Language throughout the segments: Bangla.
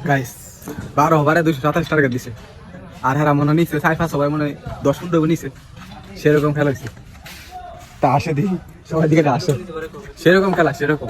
গাইস 12 ওভারে 227 টার্গেট দিছে। আর হেরা মনে নিচ্ছে 5 ওভার মনে 10 ফুট দেবো নিছে, সেরকম খেলা হয়েছে। তা আসে দেখি সবাই দিকে আসে, সেরকম খেলা সেরকম।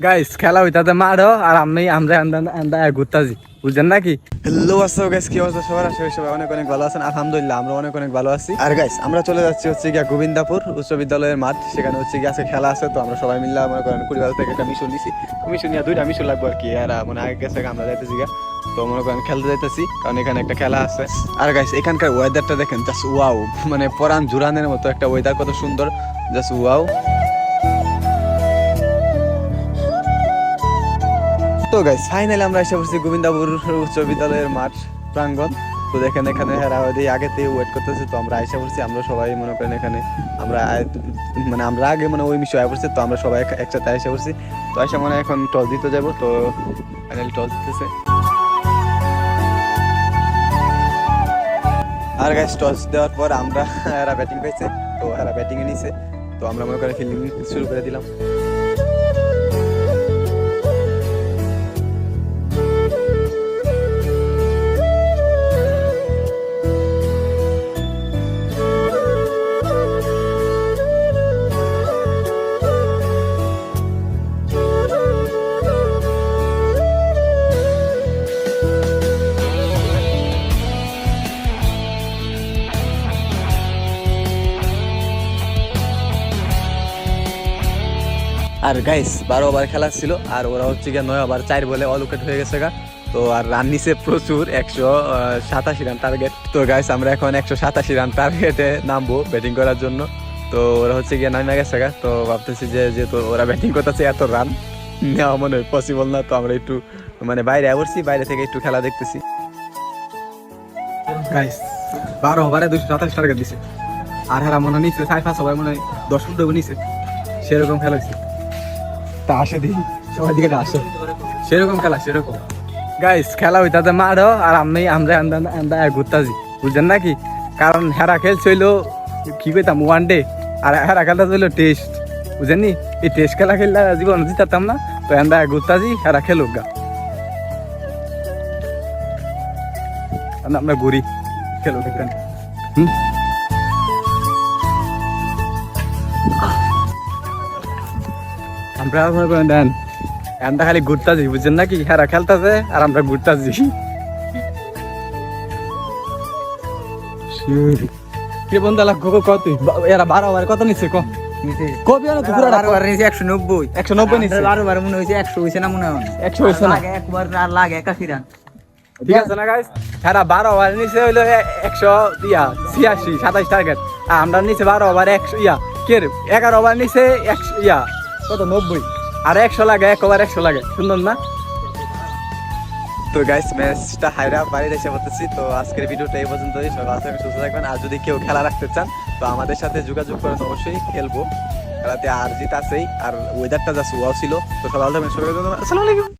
গাইস খেলা হইতাতে মারো আর আমরা ঘুরতাছি, বুঝছেন নাকি? হ্যালো আসসালাম গাইস, কি অবস্থা সবার? আশা করি সবাই অনেক অনেক ভালো আছেন। আলহামদুলিল্লাহ আমরা অনেক ভালো আছি। আর গাইস আমরা চলে যাচ্ছি হচ্ছে গিয়া গোবিন্দাপুর উচ্চ বিদ্যালয়ের মাঠ, সেখানে হচ্ছে গিয়ে আজকে খেলা আছে। তো আমরা সবাই মিলে মনে করেন কুড়িবাজার থেকে একটা মিশন নিছি, মিশন নিয়ে 2টা মিশন লাগবে আর কি। আর মানে আগে গেছে আমরা যাইতেছি গা, তো মনে করেন খেলতে যাইতেছি কারণ এখানে একটা খেলা আছে। আর গাইস এখানকার ওয়েদারটা দেখেন, জাস্ট ওয়াও, মানে পরান জুরানের মতো একটা ওয়েদার, কত সুন্দর, জাস্ট ওয়াও। তো গাইস ফাইনালি আমরা এসে পড়ছি গোবিন্দাপুর উচ্চ বিদ্যালয়ের মাঠ প্রাঙ্গণ। তো দেখেন এখানে আগে থেকে ওয়েট করতেছে, তো আমরা এসে পড়ছি। আমরা সবাই মনে করেন এখানে আমরা আগে ওই মিশে আয় পড়ছি, তো আমরা সবাই একসাথে এসে পড়ছি। তো এসে এখন টস দিতে যাবো, তো ফাইনালি টস দিতেছে। আর গাইস টস দেওয়ার পর আমরা এরা ব্যাটিং পাইছে, তো এরা ব্যাটিং এ নিছে, তো আমরা মনে করেন ফিল্ডিং শুরু করে দিলাম। আর গাইস 12 ওভার খেলা ছিল, আর ওরা হচ্ছে গিয়ে 9 ওভার 4 বলে অল উইকেট হয়ে গেছে গা। তো আর রান নিছে প্রচুর, 187 রান টার্গেট। তো গাইস আমরা এখন 187 রান টার্গেটে নামবো ব্যাটিং করার জন্য। তো ওরা হচ্ছে গিয়ে নামে গেছে গা, তো ভাবতেছি যে যেহেতু ওরা ব্যাটিং করতেছে, এত রান নেওয়া মনে হয় পসিবল না। তো আমরা একটু বাইরে আসছি, বাইরে থেকে একটু খেলা দেখতেছি। গাইস 12 ওভারে 227 টার্গেট দিছে। আর হেরা মনে নিচ্ছে 5 ওভার 10 ফুট দেবো নিছে, সেরকম খেলা হয়েছে। তা আসে দেখি সবাই দিকে আসে, সেরকম খেলা সেরকম। গাইস খেলা হইতাতে মারো আর আমরা ঘুরতাছি, বুঝছেন নাকি? কারণ হেরা খেলছিল কি কইতাম 1 ডে, আর হেরা খেলতে ছিল টেস্ট, বুঝেন নি? এই টেস্ট খেলা খেললে জীবন জিতাতাম না, তো আমরা ঘুরতাছি, হেরা খেলুক গা, আমরা ঘুরি খেলুক এখানে। আমরা মনে করেন দেন আমরা খালি ঘুরতাছি, বুঝছেন নাকি? হেরা খেলতেছে আর আমরা ঘুরতাছি। কি বন্ধু লাগ কত এরা 12 ওভার কত নিচ্ছে কম নিছে? কবি না তো পুরো 12 ওভার নিছে 190 নিছে। 12 ওভার মনে হইছে 100 হইছে না, মনে হয় 100 হইছে না, লাগে একবার আর লাগে 81 রান। ঠিক আছে না গাইস? হেরা 12 ওভার নিছে হইলো 186 27 টার্গেট, আর আমরা নিছে 12 ওভার 100 কে 11 ওভার নিছে 100 কত 90, আর 100 লাগে, 1 ওভার 100 লাগে, সুন্দর না? তো গাইস ম্যাচটা হাইরা বাড়িতে এসে পড়তেছি। তো আজকের ভিডিওটা এই পর্যন্তই। সবাই ভালো থাকবেন, সুস্থ থাকবেন। আর যদি কেউ খেলা রাখতে চান তো আমাদের সাথে যোগাযোগ করেন, অবশ্যই খেলবো। খেলাতে আর জিত আছেই, আর ওয়েদারটা জাস্ট ওয়াও ছিল। তো সবাই ভালো থাকবেন, আসসালামু আলাইকুম।